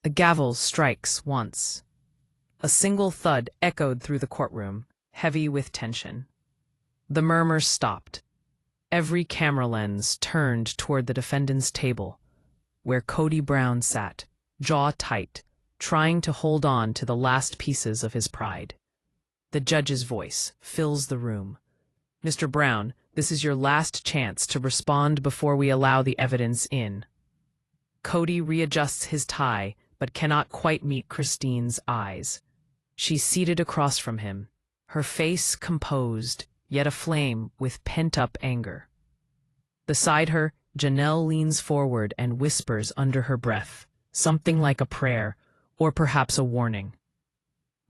The gavel strikes once. A single thud echoed through the courtroom, heavy with tension. The murmurs stopped. Every camera lens turned toward the defendant's table, where Kody Brown sat, jaw tight, trying to hold on to the last pieces of his pride. The judge's voice fills the room. "Mr. Brown, this is your last chance to respond before we allow the evidence in." Kody readjusts his tie, but cannot quite meet Christine's eyes. She's seated across from him, her face composed, yet aflame with pent-up anger. Beside her, Janelle leans forward and whispers under her breath, something like a prayer, or perhaps a warning.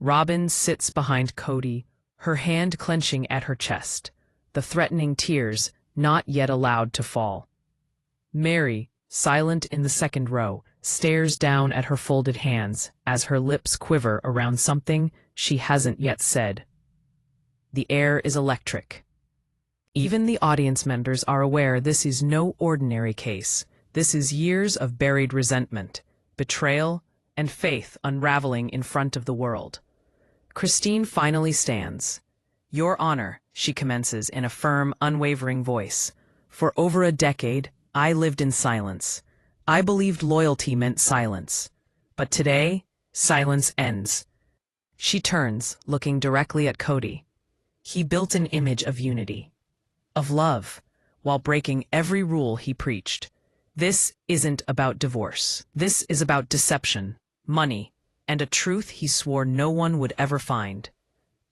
Robyn sits behind Kody, her hand clenching at her chest, the threatening tears not yet allowed to fall. Meri, silent in the second row, stares down at her folded hands as her lips quiver around something she hasn't yet said. The air is electric. Even the audience members are aware this is no ordinary case. This is years of buried resentment, betrayal, and faith unraveling in front of the world. Christine finally stands. "Your Honor," she commences in a firm, unwavering voice. "For over a decade, I lived in silence. I believed loyalty meant silence. But today, silence ends." She turns, looking directly at Kody. He built an image of unity, of love, while breaking every rule he preached. This isn't about divorce. This is about deception, money, and a truth he swore no one would ever find.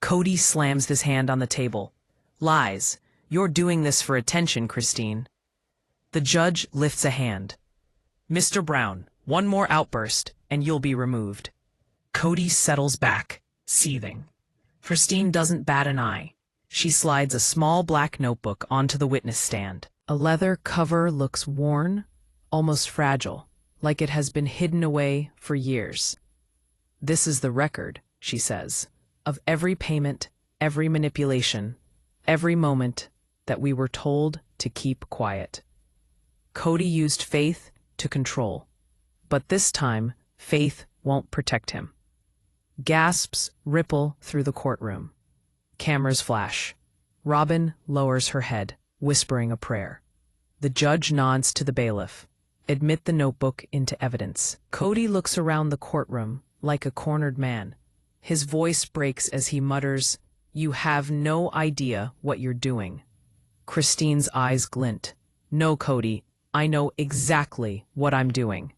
Kody slams his hand on the table. "Lies. You're doing this for attention, Christine." The judge lifts a hand. "Mr. Brown, one more outburst, and you'll be removed." Kody settles back, seething. Christine doesn't bat an eye. She slides a small black notebook onto the witness stand. A leather cover looks worn, almost fragile, like it has been hidden away for years. "This is the record," she says, "of every payment, every manipulation, every moment that we were told to keep quiet." Kody used faith to control, but this time, faith won't protect him. Gasps ripple through the courtroom. Cameras flash. Robyn lowers her head, whispering a prayer. The judge nods to the bailiff. "Admit the notebook into evidence." Kody looks around the courtroom like a cornered man. His voice breaks as he mutters, "You have no idea what you're doing." Christine's eyes glint. "No, Kody, I know exactly what I'm doing."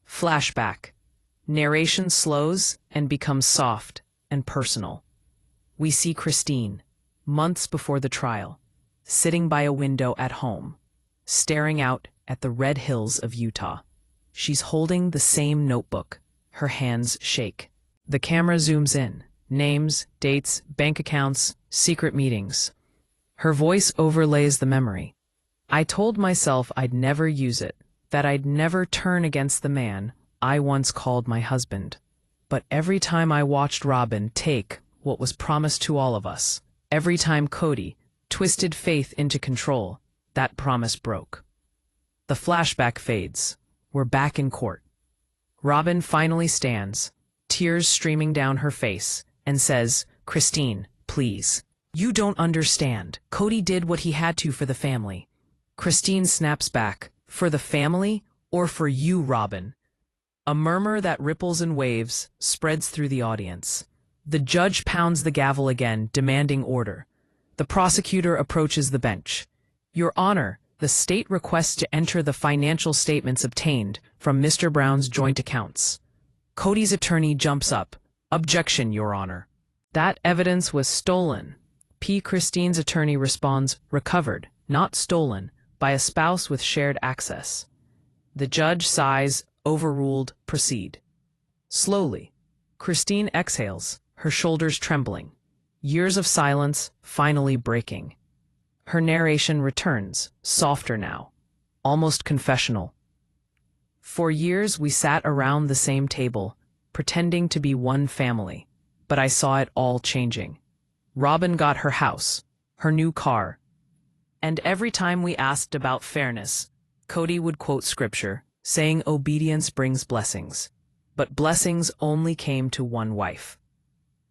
Flashback. Narration slows and becomes soft and personal. We see Christine, months before the trial, sitting by a window at home, staring out at the red hills of Utah. She's holding the same notebook. Her hands shake. The camera zooms in. Names, dates, bank accounts, secret meetings. Her voice overlays the memory. "I told myself I'd never use it, that I'd never turn against the man I once called my husband. But every time I watched Robyn take what was promised to all of us, every time Kody twisted faith into control, that promise broke." The flashback fades. We're back in court. Robyn finally stands, tears streaming down her face, and says, "Christine, please. You don't understand. Kody did what he had to for the family." Christine snaps back. "For the family or for you, Robyn?" A murmur that ripples and waves spreads through the audience. The judge pounds the gavel again, demanding order. The prosecutor approaches the bench. "Your Honor, the state requests to enter the financial statements obtained from Mr. Brown's joint accounts." Kody's attorney jumps up. "Objection, Your Honor. That evidence was stolen." Christine's attorney responds, "Recovered, not stolen, by a spouse with shared access." The judge sighs. "Overruled. Proceed." Slowly, Christine exhales, her shoulders trembling. Years of silence finally breaking. Her narration returns, softer now, almost confessional. "For years we sat around the same table, pretending to be one family, but I saw it all changing. Robyn got her house, her new car, and every time we asked about fairness, Kody would quote scripture, saying obedience brings blessings. but blessings only came to one wife.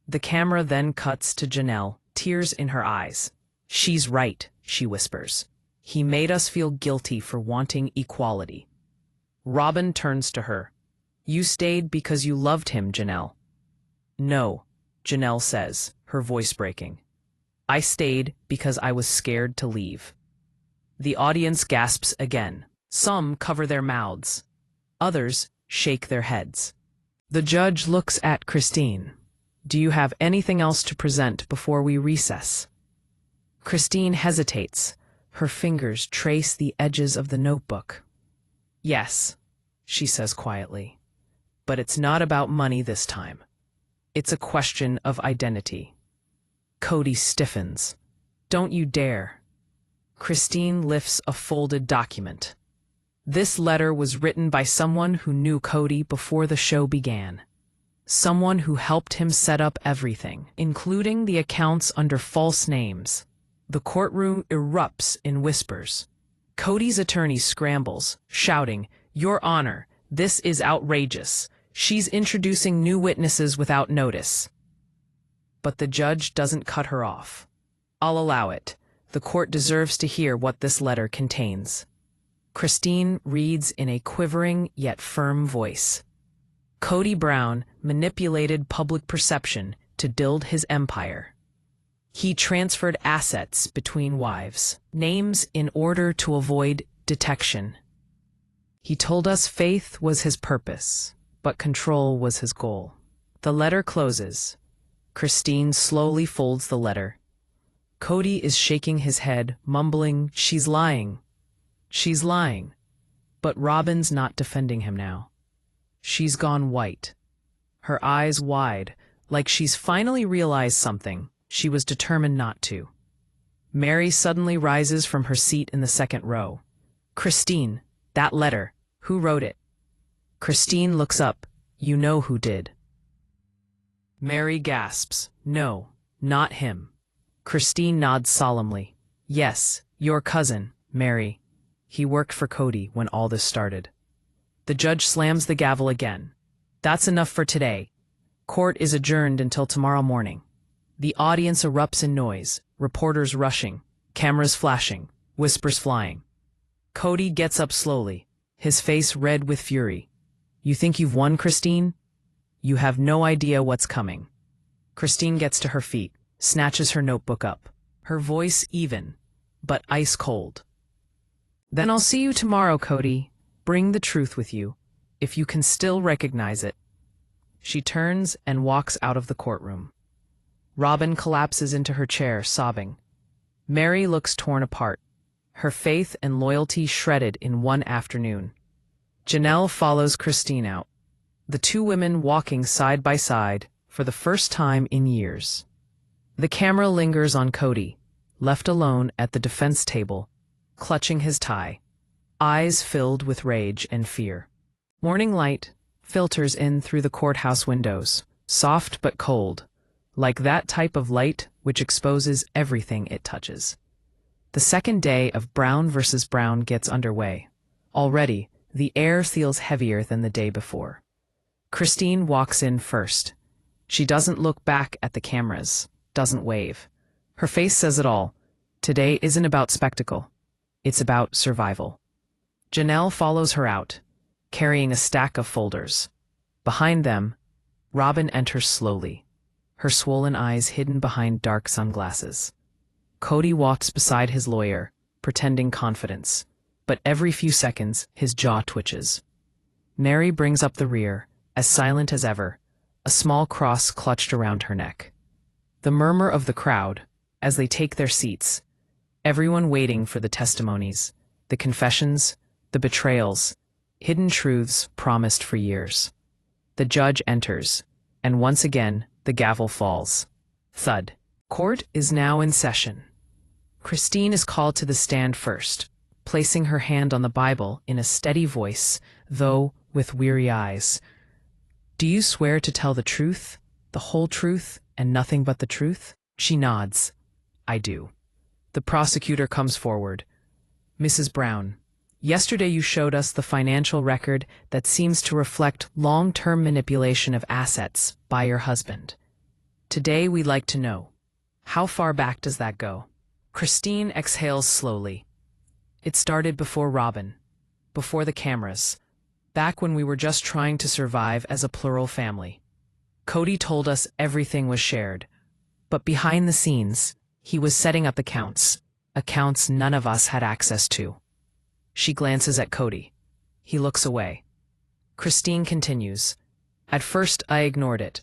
The camera then cuts to Janelle, tears in her eyes. "She's right," she whispers. "He made us feel guilty for wanting equality." Robyn turns to her. "You stayed because you loved him, Janelle." "No," Janelle says, her voice breaking. "I stayed because I was scared to leave." The audience gasps again. Some cover their mouths. Others shake their heads. The judge looks at Christine. "Do you have anything else to present before we recess?" Christine hesitates. Her fingers trace the edges of the notebook. "Yes," she says quietly. "But it's not about money this time. It's a question of identity." Kody stiffens. "Don't you dare." Christine lifts a folded document. This letter was written by someone who knew Kody before the show began. Someone who helped him set up everything, including the accounts under false names. The courtroom erupts in whispers. Kody's attorney scrambles, shouting, "Your Honor, this is outrageous. She's introducing new witnesses without notice." But the judge doesn't cut her off. "I'll allow it. The court deserves to hear what this letter contains." Christine reads in a quivering yet firm voice. Kody Brown manipulated public perception to build his empire. He transferred assets between wives, names in order to avoid detection. He told us faith was his purpose, but control was his goal. The letter closes. Christine slowly folds the letter. Kody is shaking his head, mumbling, "She's lying. She's lying." But Robyn's not defending him now. She's gone white, her eyes wide, like she's finally realized something she was determined not to. Meri suddenly rises from her seat in the second row. "Christine, that letter, who wrote it?" Christine looks up. "You know who did." Meri gasps. "No, not him." Christine nods solemnly. "Yes, your cousin, Meri. He worked for Kody when all this started." The judge slams the gavel again. "That's enough for today. Court is adjourned until tomorrow morning." The audience erupts in noise, reporters rushing, cameras flashing, whispers flying. Kody gets up slowly, his face red with fury. "You think you've won, Christine? You have no idea what's coming." Christine gets to her feet, snatches her notebook up, her voice even, but ice cold. "Then I'll see you tomorrow, Kody. Bring the truth with you, if you can still recognize it." She turns and walks out of the courtroom. Robyn collapses into her chair, sobbing. Meri looks torn apart, her faith and loyalty shredded in one afternoon. Janelle follows Christine out, the two women walking side by side for the first time in years. The camera lingers on Kody, left alone at the defense table, clutching his tie, eyes filled with rage and fear. Morning light filters in through the courthouse windows, soft but cold, like that type of light which exposes everything it touches. The second day of Brown versus Brown gets underway. Already, the air feels heavier than the day before. Christine walks in first. She doesn't look back at the cameras, doesn't wave. Her face says it all. Today isn't about spectacle. It's about survival. Janelle follows her out, carrying a stack of folders. Behind them, Robyn enters slowly, her swollen eyes hidden behind dark sunglasses. Kody walks beside his lawyer, pretending confidence, but every few seconds his jaw twitches. Meri brings up the rear, as silent as ever, a small cross clutched around her neck. The murmur of the crowd, as they take their seats, everyone waiting for the testimonies, the confessions, the betrayals, hidden truths promised for years. The judge enters, and once again the gavel falls. Thud. Court is now in session. Christine is called to the stand first, placing her hand on the Bible in a steady voice, though with weary eyes. "Do you swear to tell the truth, the whole truth, and nothing but the truth?" She nods. "I do." The prosecutor comes forward. "Mrs. Brown, Yesterday you showed us the financial record that seems to reflect long-term manipulation of assets by your husband. Today we'd like to know, how far back does that go? Christine exhales slowly. It started before Robyn, before the cameras, back when we were just trying to survive as a plural family. Kody told us everything was shared, but behind the scenes, he was setting up accounts none of us had access to. She glances at Kody. He looks away. Christine continues, "At first I ignored it.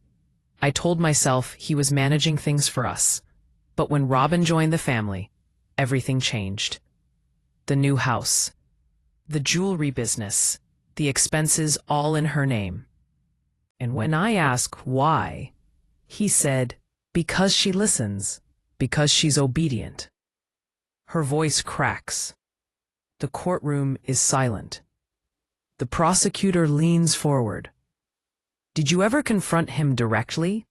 I told myself he was managing things for us. But when Robyn joined the family, everything changed. The new house, the jewelry business, the expenses all in her name. And when I ask why, he said, because she listens, because she's obedient." Her voice cracks. The courtroom is silent. The prosecutor leans forward. "Did you ever confront him directly?"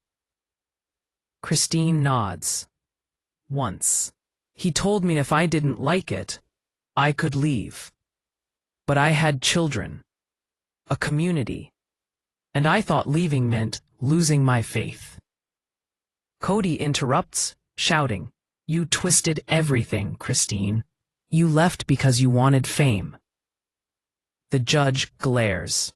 Christine nods. "Once. He told me if I didn't like it, I could leave. But I had children, a community, and I thought leaving meant losing my faith." Kody interrupts, shouting, "You twisted everything, Christine. You left because you wanted fame." The judge glares.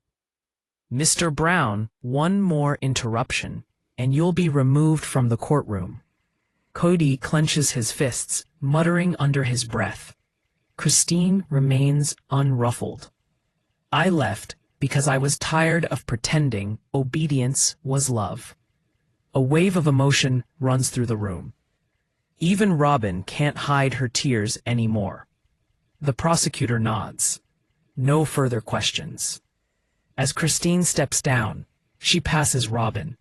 "Mr. Brown, one more interruption, and you'll be removed from the courtroom." Kody clenches his fists, muttering under his breath. Christine remains unruffled. "I left because I was tired of pretending obedience was love." A wave of emotion runs through the room. Even Robyn can't hide her tears anymore. The prosecutor nods. No further questions. As Christine steps down, she passes Robyn.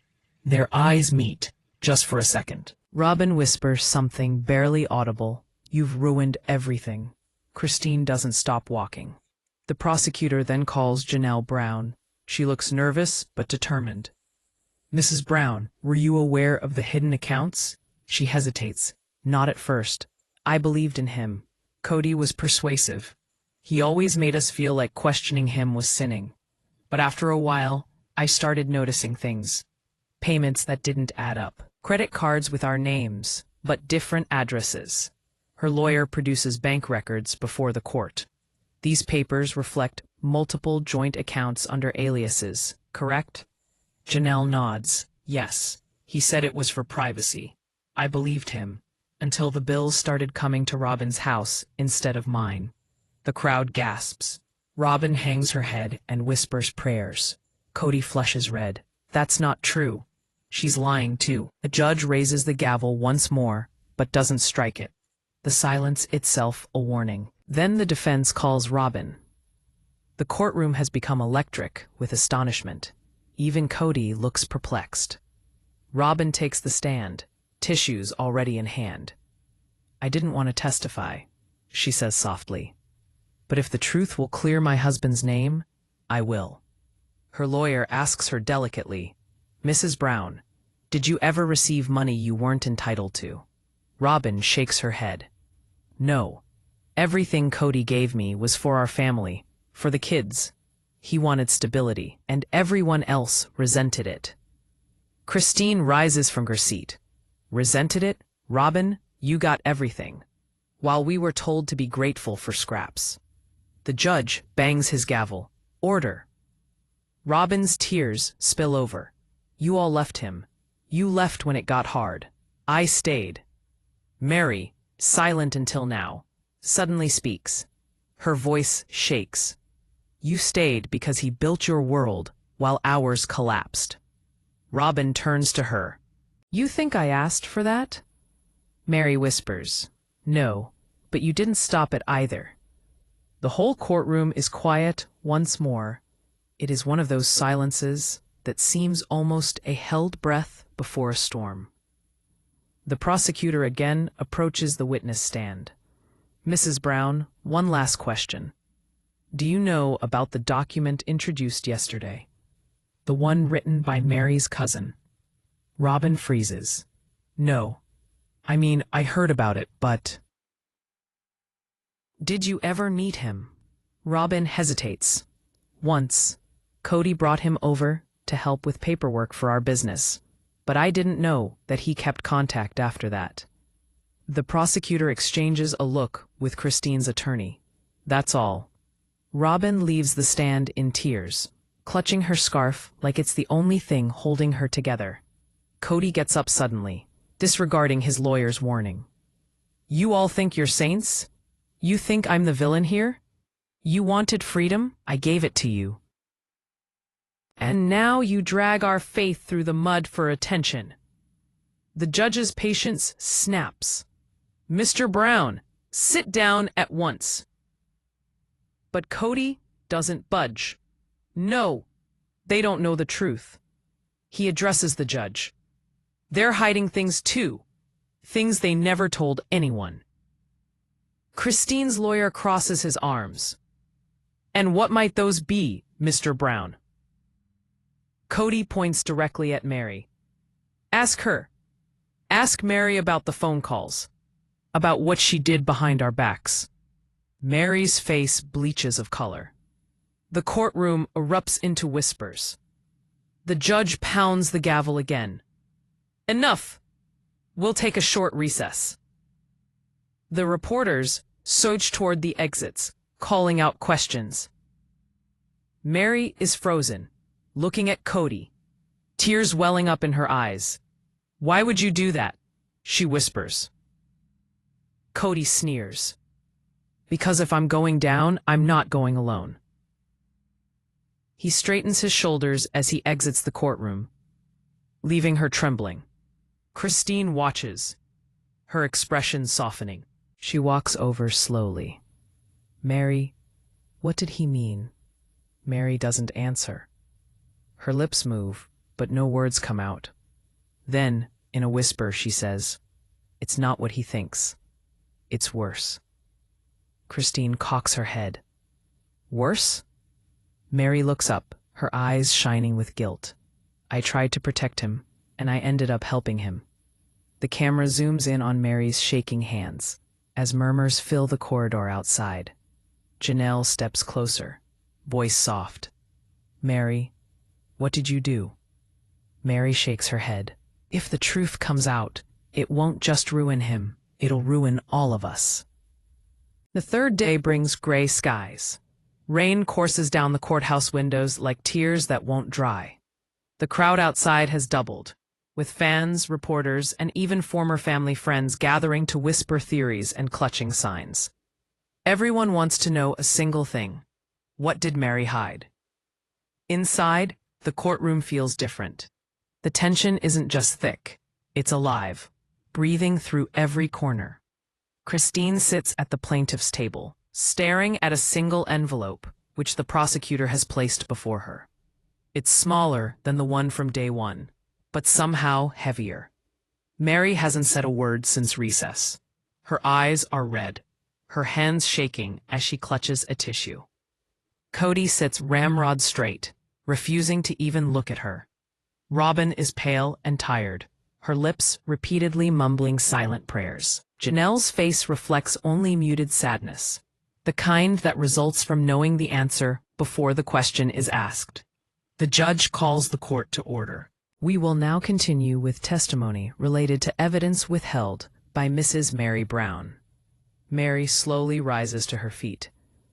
Their eyes meet, just for a second. Robyn whispers something barely audible. "You've ruined everything." Christine doesn't stop walking. The prosecutor then calls Janelle Brown. She looks nervous but determined. "Mrs. Brown, were you aware of the hidden accounts?" She hesitates. "Not at first. I believed in him." Kody was persuasive. "He always made us feel like questioning him was sinning. But after a while, I started noticing things. Payments that didn't add up. Credit cards with our names, but different addresses." Her lawyer produces bank records before the court. "These papers reflect multiple joint accounts under aliases, correct?" Janelle nods. "Yes. He said it was for privacy. I believed him, until the bills started coming to Robyn's house instead of mine." The crowd gasps. Robyn hangs her head and whispers prayers. Kody flushes red. "That's not true. She's lying too." The judge raises the gavel once more, but doesn't strike it. The silence itself a warning. Then the defense calls Robyn. The courtroom has become electric with astonishment. Even Kody looks perplexed. Robyn takes the stand, tissues already in hand. "I didn't want to testify," she says softly. "But if the truth will clear my husband's name, I will." Her lawyer asks her delicately, "Mrs. Brown, did you ever receive money you weren't entitled to?" Robyn shakes her head. "No. Everything Kody gave me was for our family, for the kids. He wanted stability, and everyone else resented it." Christine rises from her seat. "Resented it? Robyn, you got everything, while we were told to be grateful for scraps." The judge bangs his gavel. "Order." Robyn's tears spill over. "You all left him. You left when it got hard. I stayed." Meri, silent until now, suddenly speaks. Her voice shakes. "You stayed because he built your world while ours collapsed." Robyn turns to her. "You think I asked for that?" Meri whispers. "No, but you didn't stop it either." The whole courtroom is quiet once more. It is one of those silences that seems almost a held breath before a storm. The prosecutor again approaches the witness stand. "Mrs. Brown, one last question. Do you know about the document introduced yesterday? The one written by Meri's cousin?" Robyn freezes. "No. I mean, I heard about it, but..." "Did you ever meet him?" Robyn hesitates. Once, Kody brought him over to help with paperwork for our business, but I didn't know that he kept contact after that. The prosecutor exchanges a look with Christine's attorney. That's all. Robyn leaves the stand in tears, clutching her scarf like it's the only thing holding her together. Kody gets up suddenly, disregarding his lawyer's warning. You all think you're saints? You think I'm the villain here? You wanted freedom, I gave it to you. And now you drag our faith through the mud for attention. The judge's patience snaps. Mr. Brown, sit down at once. But Kody doesn't budge. No, they don't know the truth. He addresses the judge. They're hiding things too, things they never told anyone. Christine's lawyer crosses his arms. And what might those be, Mr. Brown? Kody points directly at Meri. Ask her. Ask Meri about the phone calls, about what she did behind our backs. Meri's face bleaches of color. The courtroom erupts into whispers. The judge pounds the gavel again. Enough! We'll take a short recess. The reporters surge toward the exits, calling out questions. Meri is frozen, looking at Kody, tears welling up in her eyes. Why would you do that? She whispers. Kody sneers. Because if I'm going down, I'm not going alone. He straightens his shoulders as he exits the courtroom, leaving her trembling. Christine watches, her expression softening. She walks over slowly. Meri, what did he mean? Meri doesn't answer. Her lips move, but no words come out. Then, in a whisper, she says, It's not what he thinks. It's worse. Christine cocks her head. Worse? Meri looks up, her eyes shining with guilt. I tried to protect him, and I ended up helping him. The camera zooms in on Meri's shaking hands, as murmurs fill the corridor outside. Janelle steps closer, voice soft. Meri, what did you do? Meri shakes her head. If the truth comes out, it won't just ruin him, it'll ruin all of us. The third day brings gray skies. Rain courses down the courthouse windows like tears that won't dry. The crowd outside has doubled, with fans, reporters, and even former family friends gathering to whisper theories and clutching signs. Everyone wants to know a single thing. What did Meri hide? Inside, the courtroom feels different. The tension isn't just thick, it's alive, breathing through every corner. Christine sits at the plaintiff's table, staring at a single envelope, which the prosecutor has placed before her. It's smaller than the one from day one, but somehow heavier. Meri hasn't said a word since recess. Her eyes are red, her hands shaking as she clutches a tissue. Kody sits ramrod straight, refusing to even look at her. Robyn is pale and tired, her lips repeatedly mumbling silent prayers. Janelle's face reflects only muted sadness, the kind that results from knowing the answer before the question is asked. The judge calls the court to order. We will now continue with testimony related to evidence withheld by Mrs. Meri Brown. Meri slowly rises to her feet.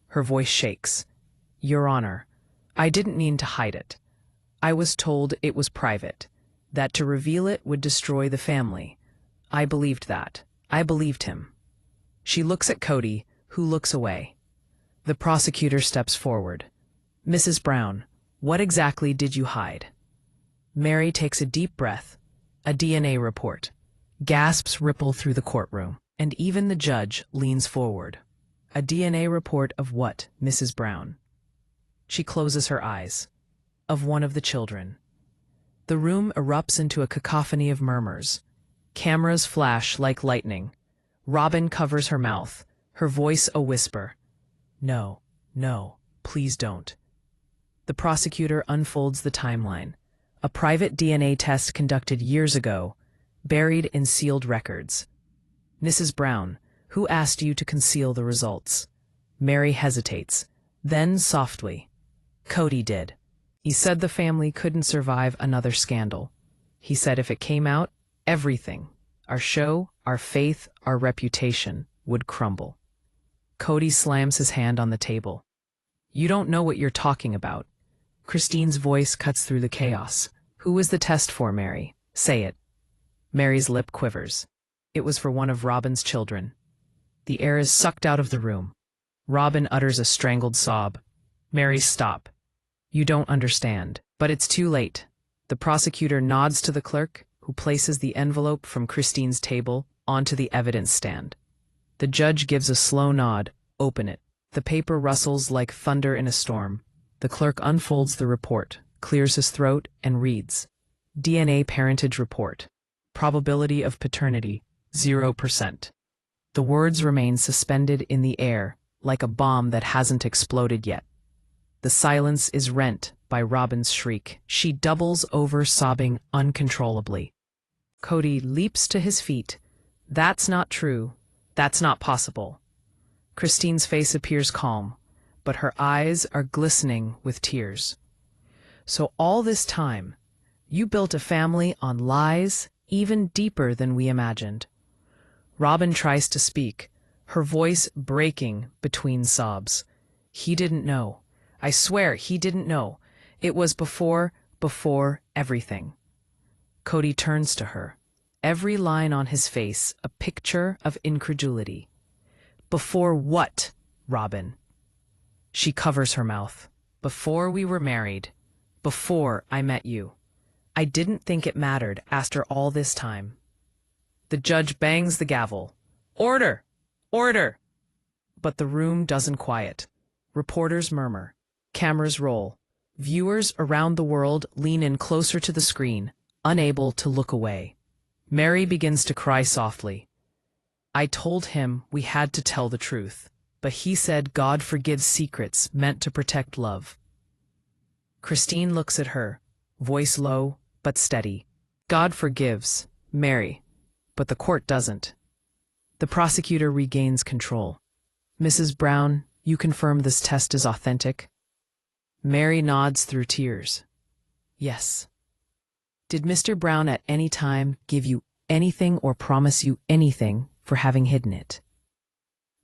Her voice shakes. Your Honor, I didn't mean to hide it. I was told it was private, that to reveal it would destroy the family. I believed that. I believed him. She looks at Kody, who looks away. The prosecutor steps forward. Mrs. Brown, what exactly did you hide? Meri takes a deep breath. A DNA report. Gasps ripple through the courtroom, and even the judge leans forward. A DNA report of what, Mrs. Brown? She closes her eyes. Of one of the children. The room erupts into a cacophony of murmurs. Cameras flash like lightning. Robyn covers her mouth, her voice a whisper. No, no, please don't. The prosecutor unfolds the timeline. A private DNA test conducted years ago, buried in sealed records. Mrs. Brown, who asked you to conceal the results? Meri hesitates. Then softly, Kody did. He said the family couldn't survive another scandal. He said if it came out, everything, our show, our faith, our reputation, would crumble. Kody slams his hand on the table. You don't know what you're talking about. Christine's voice cuts through the chaos. Who was the test for, Meri? Say it. Meri's lip quivers. It was for one of Robyn's children. The air is sucked out of the room. Robyn utters a strangled sob. Meri, stop. You don't understand. But it's too late. The prosecutor nods to the clerk, who places the envelope from Christine's table onto the evidence stand. The judge gives a slow nod. Open it. The paper rustles like thunder in a storm. The clerk unfolds the report, clears his throat, and reads. DNA parentage report. Probability of paternity, 0%. The words remain suspended in the air, like a bomb that hasn't exploded yet. The silence is rent by Robyn's shriek. She doubles over, sobbing uncontrollably. Kody leaps to his feet. That's not true. That's not possible. Christine's face appears calm, but her eyes are glistening with tears. So all this time, you built a family on lies even deeper than we imagined. Robyn tries to speak, her voice breaking between sobs. He didn't know. I swear he didn't know. It was before everything. Kody turns to her, every line on his face a picture of incredulity. Before what, Robyn? She covers her mouth. Before we were married. Before I met you. I didn't think it mattered after all this time. The judge bangs the gavel. Order! Order! But the room doesn't quiet. Reporters murmur. Cameras roll. Viewers around the world lean in closer to the screen, unable to look away. Meri begins to cry softly. I told him we had to tell the truth, but he said God forgives secrets meant to protect love. Christine looks at her, voice low but steady. God forgives, Meri, but the court doesn't. The prosecutor regains control. Mrs. Brown, you confirm this test is authentic? Meri nods through tears. Yes. Did Mr. Brown at any time give you anything or promise you anything for having hidden it?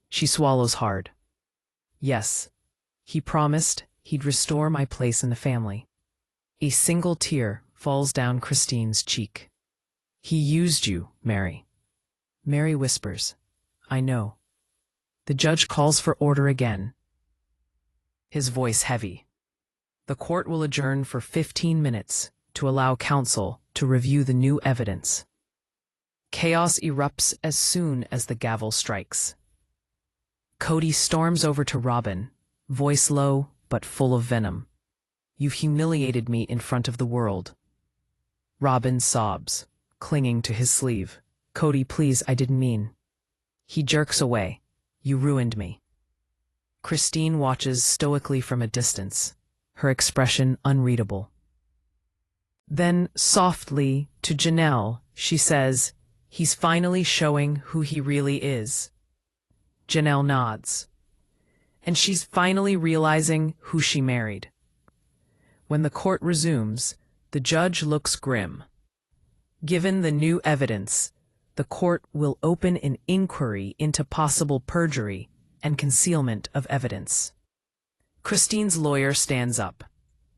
She swallows hard. Yes. He promised he'd restore my place in the family. A single tear falls down Christine's cheek. He used you, Meri. Meri whispers, I know. The judge calls for order again. His voice heavy. The court will adjourn for 15 minutes to allow counsel to review the new evidence. Chaos erupts as soon as the gavel strikes. Kody storms over to Robyn, voice low but full of venom. You've humiliated me in front of the world. Robyn sobs, clinging to his sleeve. Kody, please, I didn't mean. He jerks away. You ruined me. Christine watches stoically from a distance, her expression unreadable. Then, softly, to Janelle, she says, he's finally showing who he really is. Janelle nods. And she's finally realizing who she married. When the court resumes, the judge looks grim. Given the new evidence, the court will open an inquiry into possible perjury and concealment of evidence. Christine's lawyer stands up.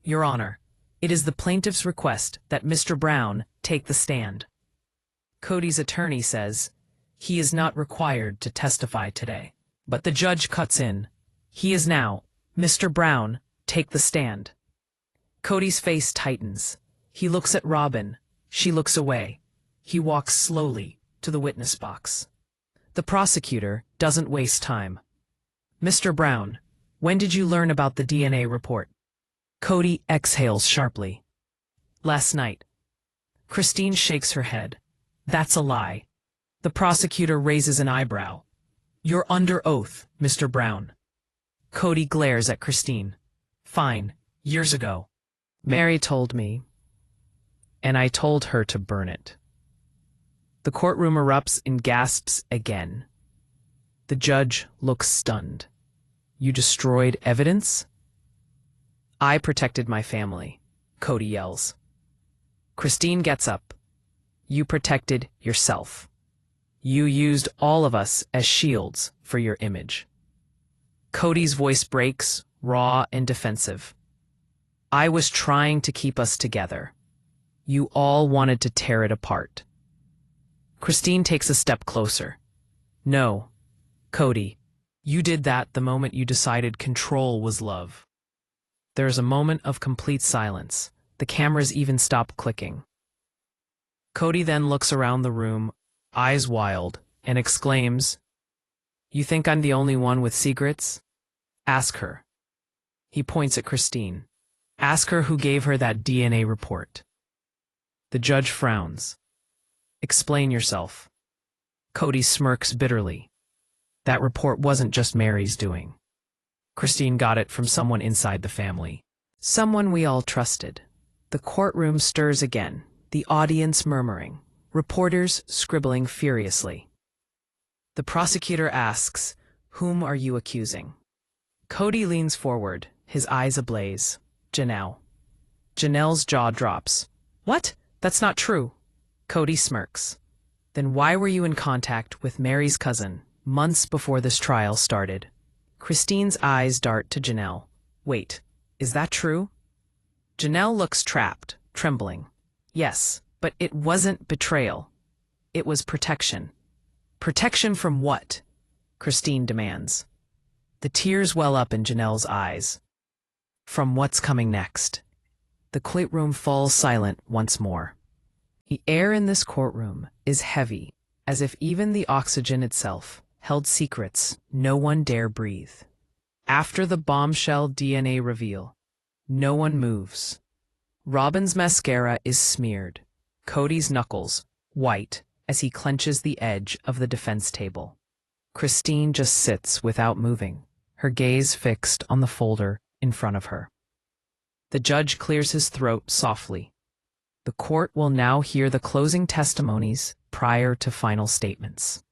Your Honor, it is the plaintiff's request that Mr. Brown take the stand. Kody's attorney says he is not required to testify today. But the judge cuts in. He is now. Mr. Brown, take the stand. Kody's face tightens. He looks at Robyn. She looks away. He walks slowly to the witness box. The prosecutor doesn't waste time. Mr. Brown, when did you learn about the DNA report? Kody exhales sharply. Last night. Christine shakes her head. That's a lie. The prosecutor raises an eyebrow. You're under oath, Mr. Brown. Kody glares at Christine. Fine, years ago. Meri told me, and I told her to burn it. The courtroom erupts in gasps again. The judge looks stunned. You destroyed evidence? I protected my family, Kody yells. Christine gets up. You protected yourself. You used all of us as shields for your image. Kody's voice breaks, raw and defensive. I was trying to keep us together. You all wanted to tear it apart. Christine takes a step closer. No, Kody, you did that the moment you decided control was love. There's a moment of complete silence. The cameras even stop clicking. Kody then looks around the room, eyes wild, and exclaims, "You think I'm the only one with secrets? Ask her." He points at Christine. Ask her who gave her that DNA report. The judge frowns. Explain yourself. Kody smirks bitterly. That report wasn't just Meri's doing. Christine got it from someone inside the family. Someone we all trusted. The courtroom stirs again, the audience murmuring, reporters scribbling furiously. The prosecutor asks, "Whom are you accusing?" Kody leans forward, his eyes ablaze. Janelle. Janelle's jaw drops. What? That's not true. Kody smirks. Then why were you in contact with Meri's cousin months before this trial started? Christine's eyes dart to Janelle. Wait, is that true? Janelle looks trapped, trembling. Yes, but it wasn't betrayal. It was protection. Protection from what? Christine demands. The tears well up in Janelle's eyes. From what's coming next. The courtroom falls silent once more. The air in this courtroom is heavy, as if even the oxygen itself held secrets no one dare breathe. After the bombshell DNA reveal, no one moves. Robyn's mascara is smeared, Kody's knuckles white as he clenches the edge of the defense table. Christine just sits without moving, her gaze fixed on the folder in front of her. The judge clears his throat softly. The court will now hear the closing testimonies prior to final statements.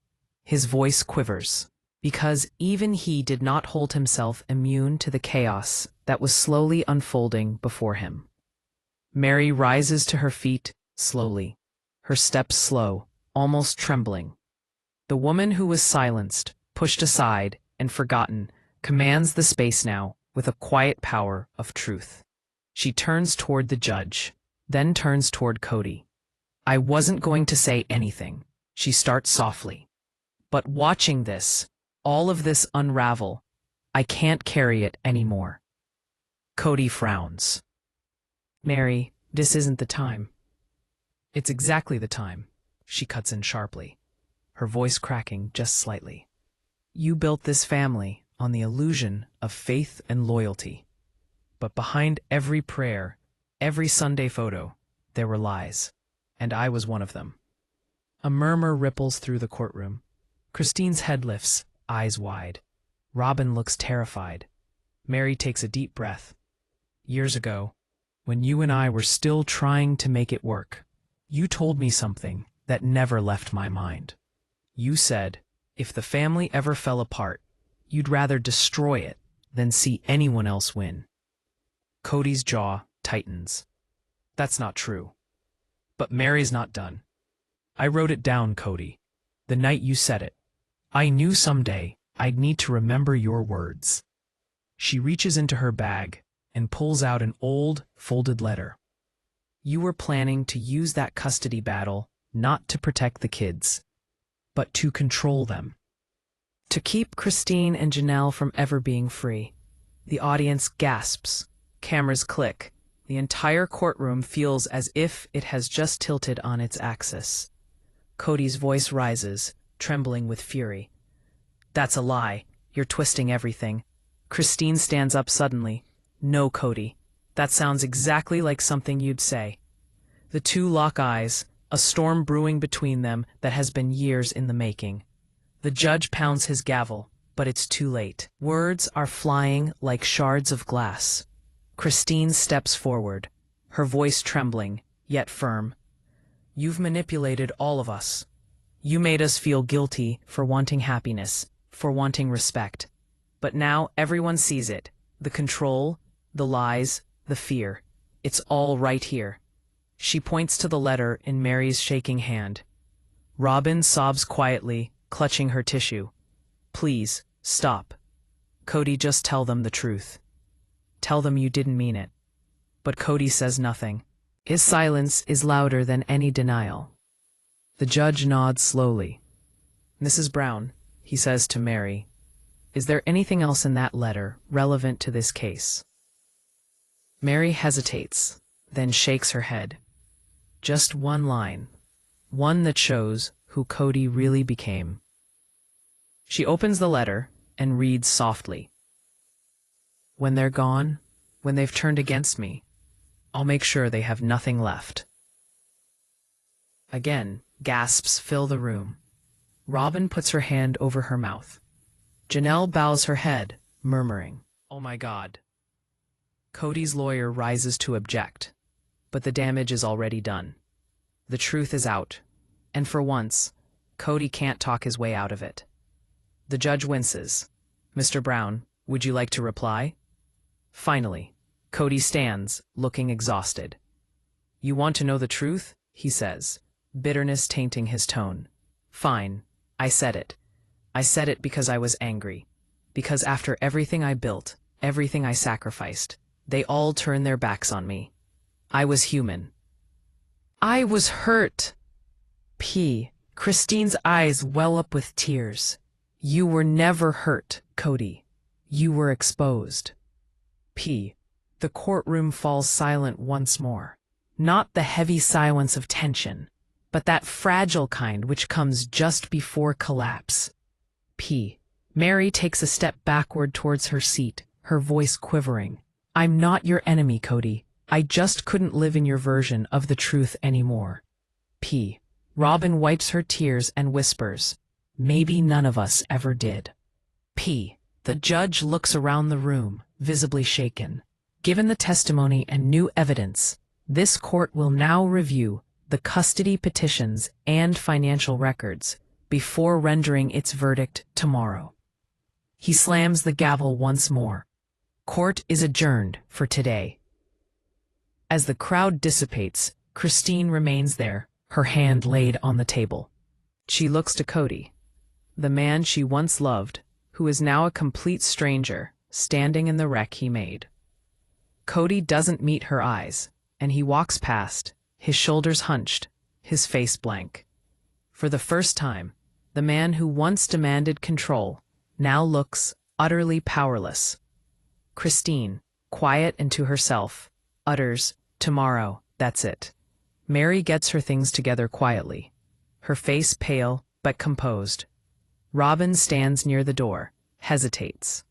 His voice quivers, because even he did not hold himself immune to the chaos that was slowly unfolding before him. Meri rises to her feet slowly, her steps slow, almost trembling. The woman who was silenced, pushed aside, and forgotten, commands the space now with a quiet power of truth. She turns toward the judge, then turns toward Kody. I wasn't going to say anything, she starts softly. But watching this, all of this unravel, I can't carry it anymore. Kody frowns. Meri, this isn't the time. It's exactly the time, she cuts in sharply, her voice cracking just slightly. You built this family on the illusion of faith and loyalty. But behind every prayer, every Sunday photo, there were lies, and I was one of them. A murmur ripples through the courtroom. Christine's head lifts, eyes wide. Robyn looks terrified. Meri takes a deep breath. Years ago, when you and I were still trying to make it work, you told me something that never left my mind. You said, if the family ever fell apart, you'd rather destroy it than see anyone else win. Kody's jaw tightens. That's not true. But Meri's not done. I wrote it down, Kody, the night you said it. I knew someday I'd need to remember your words. She reaches into her bag and pulls out an old, folded letter. You were planning to use that custody battle not to protect the kids, but to control them. To keep Christine and Janelle from ever being free. The audience gasps. Cameras click. The entire courtroom feels as if it has just tilted on its axis. Kody's voice rises, trembling with fury. That's a lie. You're twisting everything. Christine stands up suddenly. No, Kody. That sounds exactly like something you'd say. The two lock eyes, a storm brewing between them that has been years in the making. The judge pounds his gavel, but it's too late. Words are flying like shards of glass. Christine steps forward, her voice trembling, yet firm. You've manipulated all of us. You made us feel guilty for wanting happiness, for wanting respect. But now everyone sees it. The control, the lies, the fear. It's all right here. She points to the letter in Meri's shaking hand. Robyn sobs quietly, clutching her tissue. Please, stop. Kody, just tell them the truth. Tell them you didn't mean it. But Kody says nothing. His silence is louder than any denial. The judge nods slowly. Mrs. Brown, he says to Meri, is there anything else in that letter relevant to this case? Meri hesitates, then shakes her head. Just one line. One that shows who Kody really became. She opens the letter and reads softly. When they're gone, when they've turned against me, I'll make sure they have nothing left. Again, gasps fill the room. Robyn puts her hand over her mouth. Janelle bows her head, murmuring, "Oh my God." Kody's lawyer rises to object, but the damage is already done. The truth is out, and for once, Kody can't talk his way out of it. The judge winces. Mr. Brown, would you like to reply? Finally, Kody stands, looking exhausted. You want to know the truth? He says, bitterness tainting his tone. Fine, I said it. I said it because I was angry. Because after everything I built, everything I sacrificed, they all turned their backs on me. I was human. I was hurt. Christine's eyes well up with tears. You were never hurt, Kody. You were exposed. The courtroom falls silent once more. Not the heavy silence of tension, but that fragile kind which comes just before collapse. Meri takes a step backward towards her seat, her voice quivering. I'm not your enemy, Kody. I just couldn't live in your version of the truth anymore. Robyn wipes her tears and whispers, maybe none of us ever did. The judge looks around the room, visibly shaken. Given the testimony and new evidence, this court will now review the custody petitions and financial records before rendering its verdict tomorrow. He slams the gavel once more. Court is adjourned for today. As the crowd dissipates, Christine remains there, her hand laid on the table. She looks to Kody, the man she once loved, who is now a complete stranger, standing in the wreck he made. Kody doesn't meet her eyes, and he walks past, his shoulders hunched, his face blank. For the first time, the man who once demanded control now looks utterly powerless. Christine, quiet and to herself, utters, tomorrow, that's it. Meri gets her things together quietly, her face pale but composed. Robyn stands near the door, hesitates,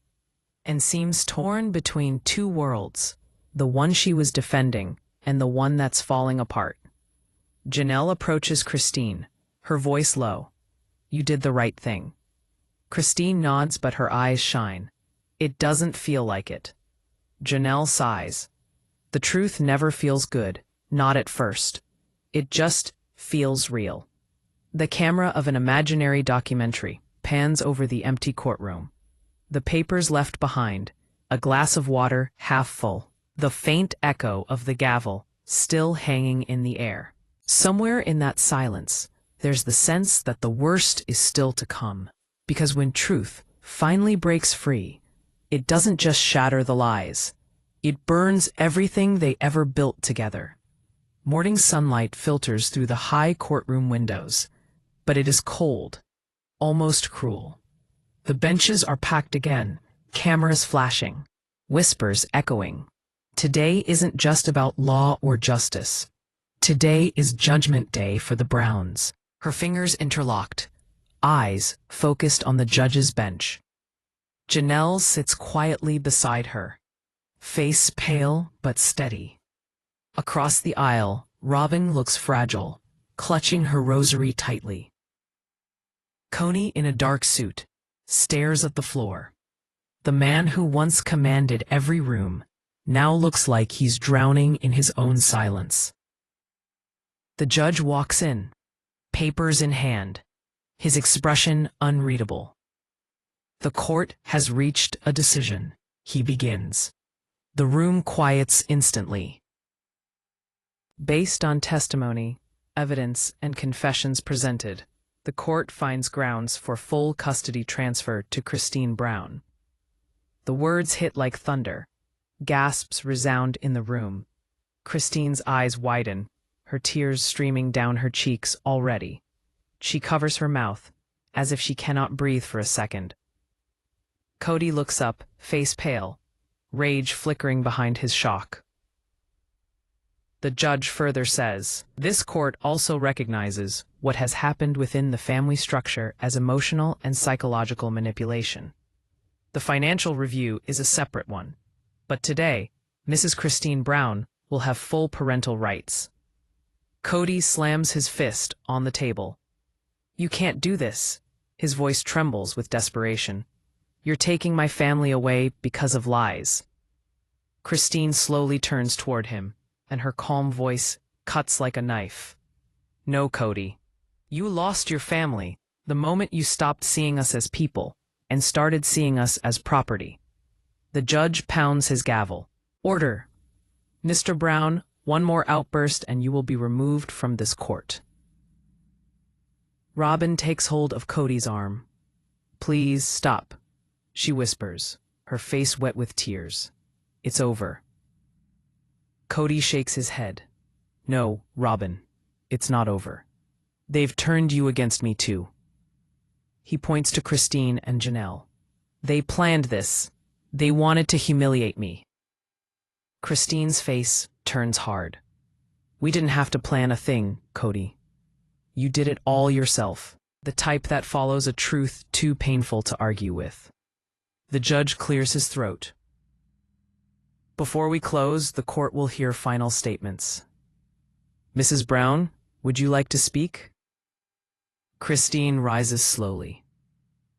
and seems torn between two worlds, the one she was defending and the one that's falling apart. Janelle approaches Christine, her voice low. You did the right thing. Christine nods, but her eyes shine. It doesn't feel like it. Janelle sighs. The truth never feels good, not at first. It just feels real. The camera of an imaginary documentary pans over the empty courtroom. The papers left behind, a glass of water half full, the faint echo of the gavel still hanging in the air. Somewhere in that silence, there's the sense that the worst is still to come. Because when truth finally breaks free, it doesn't just shatter the lies. It burns everything they ever built together. Morning sunlight filters through the high courtroom windows, but it is cold, almost cruel. The benches are packed again, cameras flashing, whispers echoing. Today isn't just about law or justice. Today is Judgment Day for the Browns. Her fingers interlocked, eyes focused on the judge's bench. Janelle sits quietly beside her, face pale but steady. Across the aisle, Robyn looks fragile, clutching her rosary tightly. Kody, in a dark suit, stares at the floor. The man who once commanded every room now looks like he's drowning in his own silence. The judge walks in, papers in hand, his expression unreadable. The court has reached a decision, he begins. The room quiets instantly. Based on testimony, evidence, and confessions presented, the court finds grounds for full custody transfer to Kody Brown. The words hit like thunder. Gasps resound in the room. Kody's eyes widen, her tears streaming down her cheeks already. She covers her mouth, as if she cannot breathe for a second. Kody looks up, face pale, rage flickering behind his shock. The judge further says, this court also recognizes what has happened within the family structure as emotional and psychological manipulation. The financial review is a separate one, but today, Mrs. Kody Brown will have full parental rights. Kody slams his fist on the table. You can't do this. His voice trembles with desperation. You're taking my family away because of lies. Kody slowly turns toward him, and her calm voice cuts like a knife. No, Kody. You lost your family the moment you stopped seeing us as people and started seeing us as property. The judge pounds his gavel. Order. Mr. Brown, one more outburst and you will be removed from this court. Robyn takes hold of Kody's arm. Please stop, she whispers, her face wet with tears. It's over. Kody shakes his head. No, Robyn, it's not over. They've turned you against me too. He points to Kody and Janelle. They planned this. They wanted to humiliate me. Kody's face turns hard. We didn't have to plan a thing, Kody. You did it all yourself, the type that follows a truth too painful to argue with. The judge clears his throat. Before we close, the court will hear final statements. Mrs. Brown, would you like to speak? Kody rises slowly.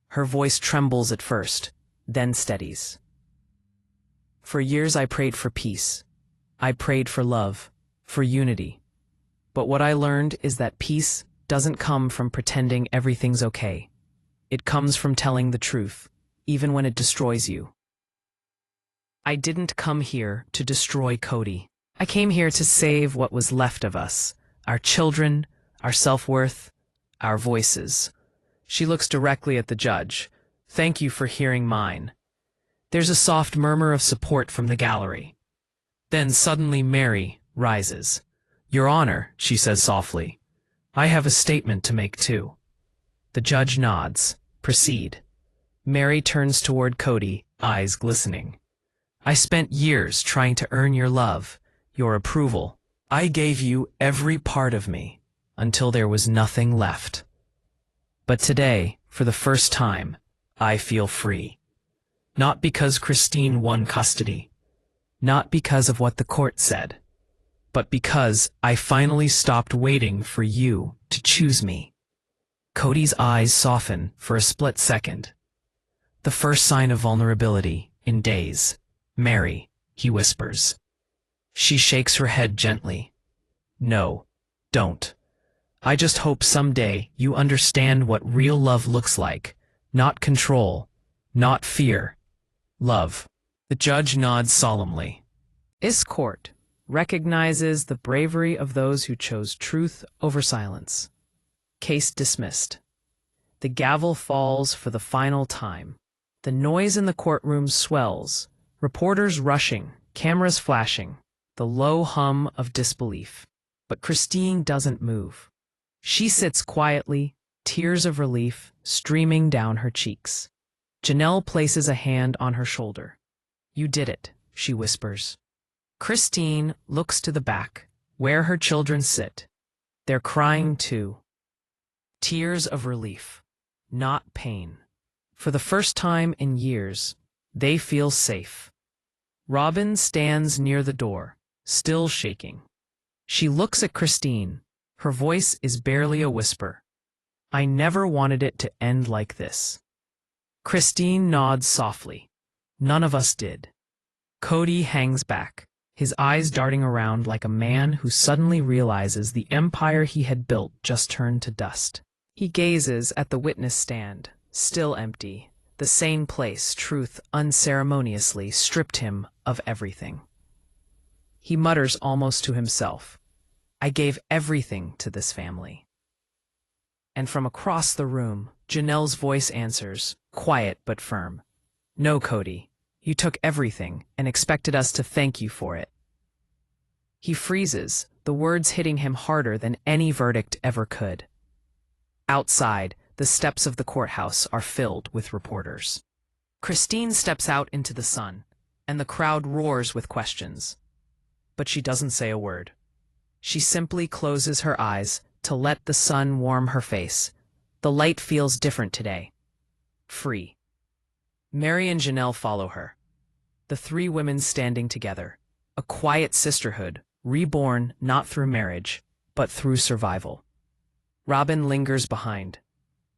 Her voice trembles at first, then steadies. For years I prayed for peace. I prayed for love, for unity. But what I learned is that peace doesn't come from pretending everything's okay. It comes from telling the truth, even when it destroys you. I didn't come here to destroy Kody. I came here to save what was left of us, our children, our self-worth, our voices. She looks directly at the judge. Thank you for hearing mine. There's a soft murmur of support from the gallery. Then suddenly Meri rises. Your Honor, she says softly, I have a statement to make too. The judge nods. Proceed. Meri turns toward Kody, eyes glistening. I spent years trying to earn your love, your approval. I gave you every part of me, until there was nothing left. But today, for the first time, I feel free. Not because Kody won custody, not because of what the court said, but because I finally stopped waiting for you to choose me. Kody's eyes soften for a split second. The first sign of vulnerability in days. Meri, he whispers. She shakes her head gently. No, don't. I just hope someday you understand what real love looks like. Not control, not fear. Love. The judge nods solemnly. This court recognizes the bravery of those who chose truth over silence. Case dismissed. The gavel falls for the final time. The noise in the courtroom swells, reporters rushing, cameras flashing, the low hum of disbelief. But Kody doesn't move. She sits quietly, tears of relief streaming down her cheeks. Janelle places a hand on her shoulder. You did it, she whispers. Kody looks to the back, where her children sit. They're crying too. Tears of relief, not pain. For the first time in years, they feel safe. Robyn stands near the door, still shaking. She looks at Kody. Her voice is barely a whisper. I never wanted it to end like this. Kody nods softly. None of us did. Kody hangs back, his eyes darting around like a man who suddenly realizes the empire he had built just turned to dust. He gazes at the witness stand, still empty, The sane place truth unceremoniously stripped him of everything. He mutters almost to himself, "I gave everything to this family." And from across the room, Janelle's voice answers, quiet but firm, "No, Kody, you took everything and expected us to thank you for it." He freezes, the words hitting him harder than any verdict ever could. Outside, the steps of the courthouse are filled with reporters. Christine steps out into the sun, and the crowd roars with questions. But she doesn't say a word. She simply closes her eyes to let the sun warm her face. The light feels different today. Free. Meri and Janelle follow her. The three women standing together. A quiet sisterhood, reborn not through marriage, but through survival. Robyn lingers behind,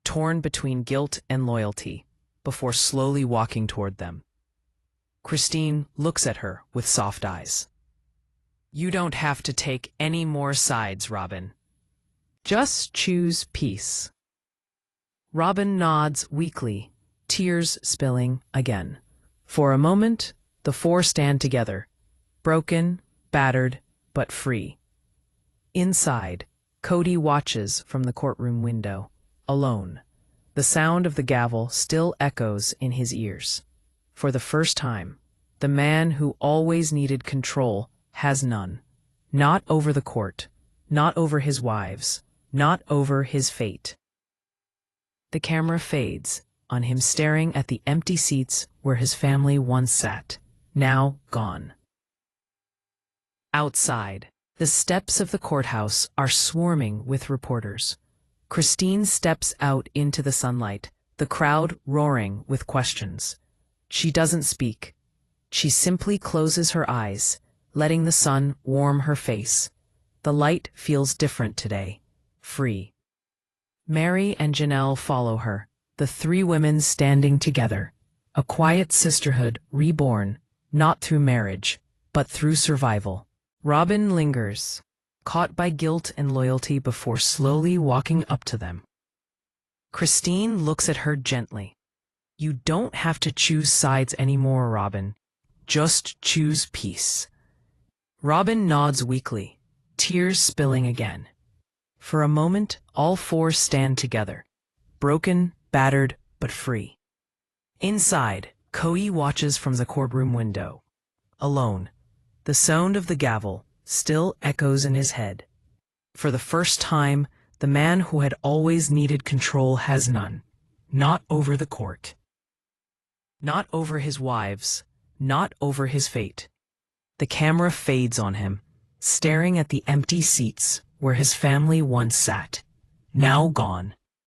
torn between guilt and loyalty, before slowly walking toward them. Christine looks at her with soft eyes. "You don't have to take any more sides, Robyn. Just choose peace." Robyn nods weakly, tears spilling again. For a moment, the four stand together, broken, battered, but free. Inside, Kody watches from the courtroom window, alone. The sound of the gavel still echoes in his ears. For the first time, the man who always needed control has none. Not over the court, not over his wives, not over his fate. The camera fades on him staring at the empty seats where his family once sat, now gone. Outside, the steps of the courthouse are swarming with reporters. Christine steps out into the sunlight, the crowd roaring with questions. She doesn't speak. She simply closes her eyes, letting the sun warm her face. The light feels different today, free. Meri and Janelle follow her, the three women standing together, a quiet sisterhood reborn, not through marriage, but through survival. Robyn lingers, caught by guilt and loyalty before slowly walking up to them. Christine looks at her gently. "You don't have to choose sides anymore, Robyn. Just choose peace." Robyn nods weakly, tears spilling again. For a moment, all four stand together, broken, battered, but free. Inside, Kody watches from the courtroom window, alone. The sound of the gavel still echoes in his head. For the first time, the man who had always needed control has none. Not over the court. Not over his wives. Not over his fate. The camera fades on him, staring at the empty seats where his family once sat, now gone.